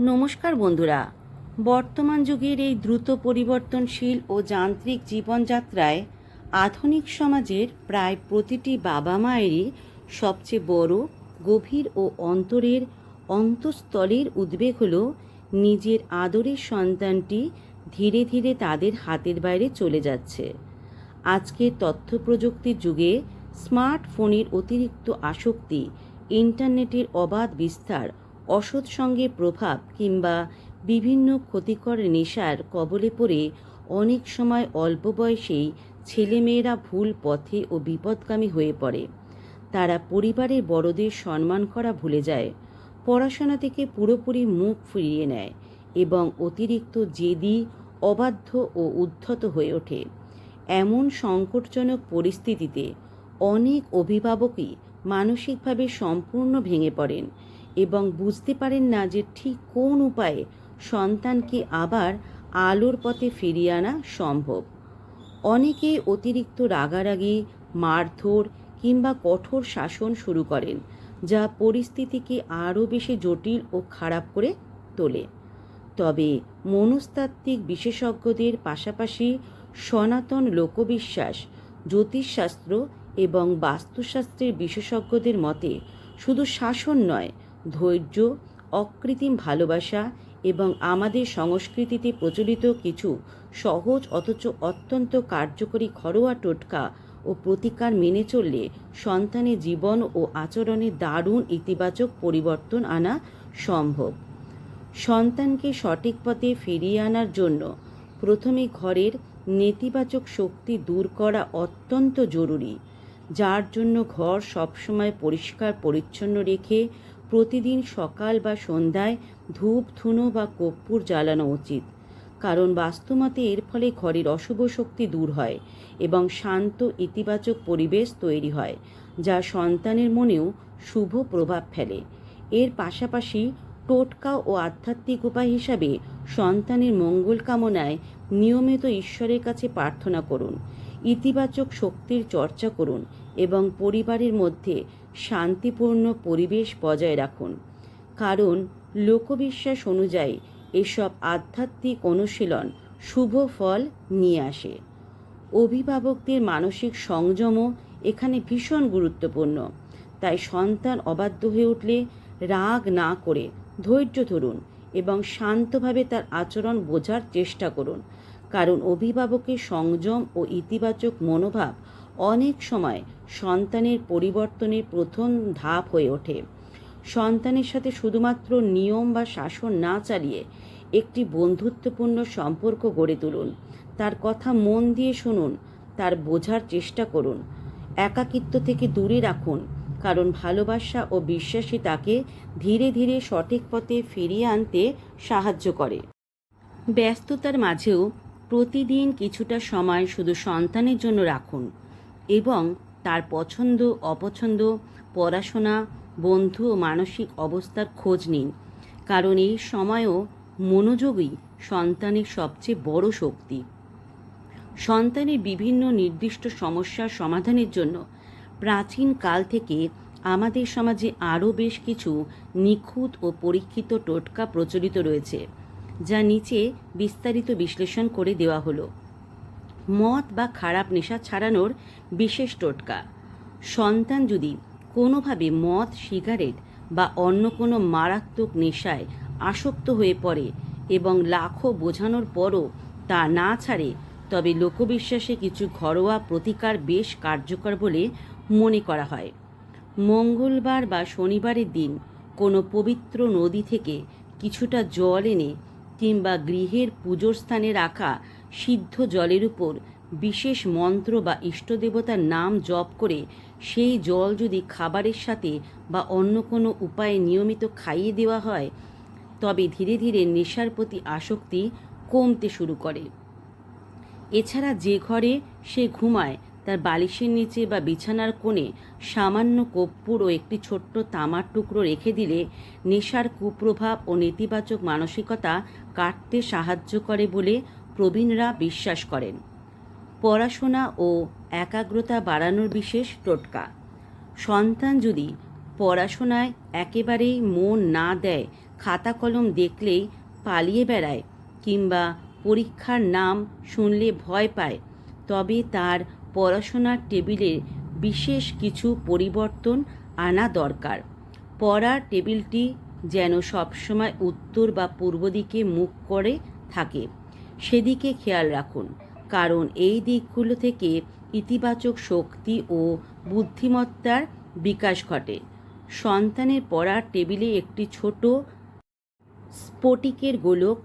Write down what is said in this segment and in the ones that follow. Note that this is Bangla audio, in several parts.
নমস্কার বন্ধুরা। বর্তমান যুগের এই দ্রুত পরিবর্তনশীল ও যান্ত্রিক জীবনযাত্রায় আধুনিক সমাজের প্রায় প্রতিটি বাবা মায়েরই সবচেয়ে বড়, গভীর ও অন্তঃস্থলের উদ্বেগ হল নিজের আদরের সন্তানটি ধীরে ধীরে তাদের হাতের বাইরে চলে যাচ্ছে। আজকের তথ্য প্রযুক্তির যুগে স্মার্টফোনের অতিরিক্ত আসক্তি, ইন্টারনেটের অবাধ বিস্তার, অসৎ সঙ্গের প্রভাব কিংবা বিভিন্ন ক্ষতিকর নেশার কবলে পড়ে অনেক সময় অল্প বয়সেই ছেলেমেয়েরা ভুল পথে ও বিপদগামী হয়ে পড়ে। তারা পরিবারের বড়দের সম্মান করা ভুলে যায়, পড়াশোনা থেকে পুরোপুরি মুখ ফিরিয়ে নেয় এবং অতিরিক্ত জেদি, অবাধ্য ও উদ্ধত হয়ে ওঠে। এমন সংকটজনক পরিস্থিতিতে অনেক অভিভাবকই মানসিকভাবে সম্পূর্ণ ভেঙে পড়েন এবং বুঝতে পারেন না যে ঠিক কোন উপায়ে সন্তানকে আবার আলোর পথে ফিরিয়ে আনা সম্ভব। অনেকেই অতিরিক্ত রাগারাগি, মারধর কিংবা কঠোর শাসন শুরু করেন, যা পরিস্থিতিকে আরও বেশি জটিল ও খারাপ করে তোলে। তবে মনস্তাত্ত্বিক বিশেষজ্ঞদের পাশাপাশি সনাতন লোকবিশ্বাস, জ্যোতিষশাস্ত্র এবং বাস্তুশাস্ত্রের বিশেষজ্ঞদের মতে শুধু শাসন নয়, ধৈর্য, অকৃত্রিম ভালোবাসা এবং আমাদের সংস্কৃতিতে প্রচলিত কিছু সহজ অথচ অত্যন্ত কার্যকরী ঘরোয়া টোটকা ও প্রতিকার মেনে চললে সন্তানের জীবন ও আচরণে দারুণ ইতিবাচক পরিবর্তন আনা সম্ভব। সন্তানকে সঠিক পথে ফিরিয়ে আনার জন্য প্রথমে ঘরের নেতিবাচক শক্তি দূর করা অত্যন্ত জরুরি, যার জন্য ঘর সবসময় পরিষ্কার পরিচ্ছন্ন রেখে প্রতিদিন সকাল বা সন্ধ্যায় ধূপ, ধুনো বা কর্পূর জ্বালানো উচিত। কারণ বাস্তুমতে এর ফলে ঘরের অশুভ শক্তি দূর হয় এবং শান্ত ইতিবাচক পরিবেশ তৈরি হয়, যা সন্তানের মনেও শুভ প্রভাব ফেলে। এর পাশাপাশি টোটকা ও আধ্যাত্মিক উপায় হিসাবে সন্তানের মঙ্গল কামনায় নিয়মিত ঈশ্বরের কাছে প্রার্থনা করুন, ইতিবাচক শক্তির চর্চা করুন এবং পরিবারের মধ্যে শান্তিপূর্ণ পরিবেশ বজায় রাখুন। কারণ লোকবিশ্বাস অনুযায়ী এসব আধ্যাত্মিক অনুশীলন শুভ ফল নিয়ে আসে। অভিভাবকদের মানসিক সংযমও এখানে ভীষণ গুরুত্বপূর্ণ। তাই সন্তান অবাধ্য হয়ে উঠলে রাগ না করে ধৈর্য ধরুন এবং শান্তভাবে তার আচরণ বোঝার চেষ্টা করুন। কারণ অভিভাবকের সংযম ও ইতিবাচক মনোভাব অনেক সময় সন্তানের পরিবর্তনের প্রথম ধাপ হয়ে ওঠে। সন্তানের সাথে শুধুমাত্র নিয়ম বা শাসন না চালিয়ে একটি বন্ধুত্বপূর্ণ সম্পর্ক গড়ে তুলুন। তার কথা মন দিয়ে শুনুন, তার বোঝার চেষ্টা করুন, একাকিত্ব থেকে দূরে রাখুন। কারণ ভালোবাসা ও বিশ্বাসই তাকে ধীরে ধীরে সঠিক পথে ফিরিয়ে আনতে সাহায্য করে। ব্যস্ততার মাঝেও প্রতিদিন কিছুটা সময় শুধু সন্তানের জন্য রাখুন এবং তার পছন্দ, অপছন্দ, পড়াশোনা, বন্ধু ও মানসিক অবস্থার খোঁজ নিন। কারণ এই সময়ও মনোযোগই সন্তানের সবচেয়ে বড় শক্তি। সন্তানের বিভিন্ন নির্দিষ্ট সমস্যার সমাধানের জন্য প্রাচীন কাল থেকে আমাদের সমাজে আরও বেশ কিছু নিখুঁত ও পরীক্ষিত টোটকা প্রচলিত রয়েছে, যা নিচে বিস্তারিত বিশ্লেষণ করে দেওয়া হলো। মদ বা খারাপ নেশা ছাড়ানোর বিশেষ টোটকা। সন্তান যদি কোনোভাবে মদ, সিগারেট বা অন্য কোনো মারাত্মক নেশায় আসক্ত হয়ে পড়ে এবং লাখো বোঝানোর পরও তা না ছাড়ে, তবে লোকবিশ্বাসে কিছু ঘরোয়া প্রতিকার বেশ কার্যকর বলে মনে করা হয়। মঙ্গলবার বা শনিবারের দিন কোনো পবিত্র নদী থেকে কিছুটা জল এনে কিংবা গৃহের পুজোর স্থানে রাখা সিদ্ধ জলের উপর বিশেষ মন্ত্র বা ইষ্টদেবতার নাম জপ করে সেই জল যদি খাবারের সাথে বা অন্য কোনো উপায়ে নিয়মিত খাইয়ে দেওয়া হয়, তবে ধীরে ধীরে নেশার প্রতি আসক্তি কমতে শুরু করে। এছাড়া যে ঘরে সে ঘুমায় তার বালিশের নিচে বা বিছানার কোণে সামান্য কর্পূর ও একটি ছোট্ট তামার টুকরো রেখে দিলে নেশার কুপ্রভাব ও নেতিবাচক মানসিকতা কাটতে সাহায্য করে বলে প্রবীণরা বিশ্বাস করেন। পড়াশোনা ও একাগ্রতা বাড়ানোর বিশেষ টোটকা। সন্তান যদি পড়াশোনায় একেবারেই মন না দেয়, খাতা কলম দেখলেই পালিয়ে বেড়ায় কিংবা পরীক্ষার নাম শুনলে ভয় পায়, তবে তার পড়াশোনার টেবিলে বিশেষ কিছু পরিবর্তন আনা দরকার। পড়ার টেবিলটি যেন সবসময় উত্তর বা পূর্ব দিকে মুখ করে থাকে, সেদিকে খেয়াল রাখুন, কারণ এই দিকগুলো থেকে ইতিবাচক শক্তি ও বুদ্ধিমত্তার বিকাশ ঘটে। সন্তানের পড়ার টেবিলে একটি ছোট স্ফটিকের গোলক,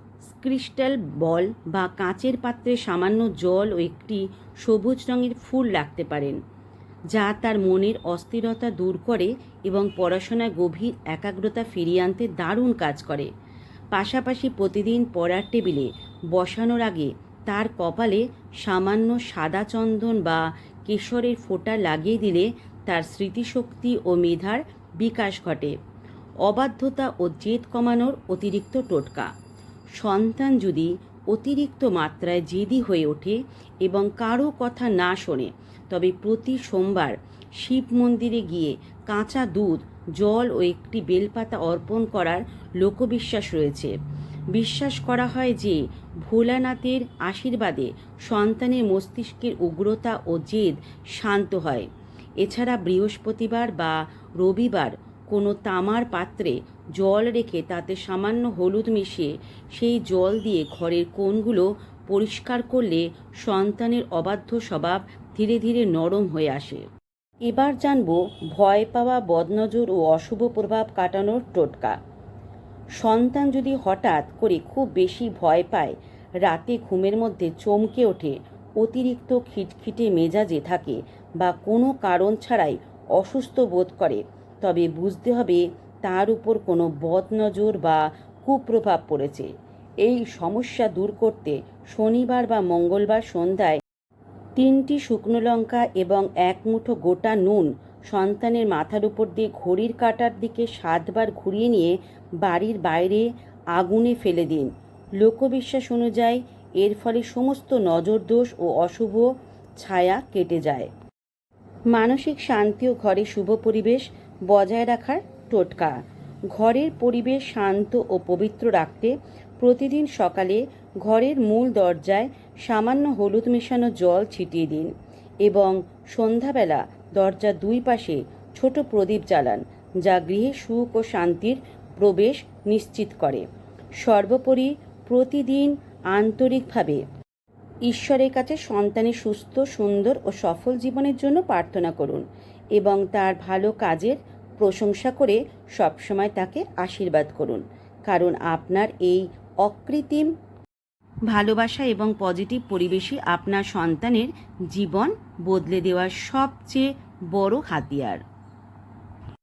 ক্রিস্টাল বল বা কাঁচের পাত্রে সামান্য জল ও একটি সবুজ রঙের ফুল রাখতে পারেন, যা তার মনের অস্থিরতা দূর করে এবং পড়াশোনায় গভীর একাগ্রতা ফিরিয়ে আনতে দারুণ কাজ করে। পাশাপাশি প্রতিদিন পড়ার টেবিলে বসানোর আগে তার কপালে সামান্য সাদা চন্দন বা কেশরের ফোঁটা লাগিয়ে দিলে তার স্মৃতিশক্তি ও মেধার বিকাশ ঘটে। অবাধ্যতা ও জেদ কমানোর অতিরিক্ত টোটকা। সন্তান যদি অতিরিক্ত মাত্রায় জেদি হয়ে ওঠে এবং কারো কথা না শোনে, তবে প্রতি সোমবার শিব মন্দিরে গিয়ে কাঁচা দুধ, জল ও একটি বেলপাতা অর্পণ করার লোকবিশ্বাস রয়েছে। বিশ্বাস করা হয় যে ভোলানাথের আশীর্বাদে সন্তানের মস্তিষ্কের উগ্রতা ও জেদ শান্ত হয়। এছাড়া বৃহস্পতিবার বা রবিবার কোনো তামার পাত্রে জল রেখে তাতে সামান্য হলুদ মিশিয়ে সেই জল দিয়ে ঘরের কোণগুলো পরিষ্কার করলে সন্তানের অবাধ্য স্বভাব ধীরে ধীরে নরম হয়ে আসে। এবার জানব ভয় পাওয়া, বদনজর ও অশুভ প্রভাব কাটানোর টোটকা। সন্তান যদি হঠাৎ করে খুব বেশি ভয় পায়, রাতে ঘুমের মধ্যে চমকে ওঠে, অতিরিক্ত খিটখিটে মেজাজে থাকে বা কোনো কারণ ছাড়াই অসুস্থ বোধ করে, তবে বুঝতে হবে তার উপর কোনো বদনজর বা কুপ্রভাব পড়েছে। এই সমস্যা দূর করতে শনিবার বা মঙ্গলবার সন্ধ্যায় 3টি শুকনো লঙ্কা এবং 1 মুঠো গোটা নুন সন্তানের মাথার উপর দিয়ে ঘড়ির কাঁটার দিকে 7 বার ঘুরিয়ে নিয়ে বাড়ির বাইরে আগুনে ফেলে দিন। লোকবিশ্বাস অনুযায়ী এর ফলে সমস্ত নজরদোষ ও অশুভ ছায়া কেটে যায়। মানসিক শান্তি ও ঘরে শুভ পরিবেশ বজায় রাখার টোটকা। ঘরের পরিবেশ শান্ত ও পবিত্র রাখতে প্রতিদিন সকালে ঘরের মূল দরজায় সামান্য হলুদ মেশানো জল ছিটিয়ে দিন এবং সন্ধ্যাবেলা দরজার 2 পাশে ছোট প্রদীপ জ্বালান, যা গৃহে সুখ ও শান্তির প্রবেশ নিশ্চিত করে। সর্বোপরি প্রতিদিন আন্তরিকভাবে ঈশ্বরের কাছে সন্তানের সুস্থ, সুন্দর ও সফল জীবনের জন্য প্রার্থনা করুন এবং তার ভালো কাজের প্রশংসা করে সবসময় তাকে আশীর্বাদ করুন, কারণ আপনার এই অকৃত্রিম ভালোবাসা এবং পজিটিভ পরিবেশই আপনার সন্তানের জীবন বদলে দেওয়ার সবচেয়ে বড় হাতিয়ার।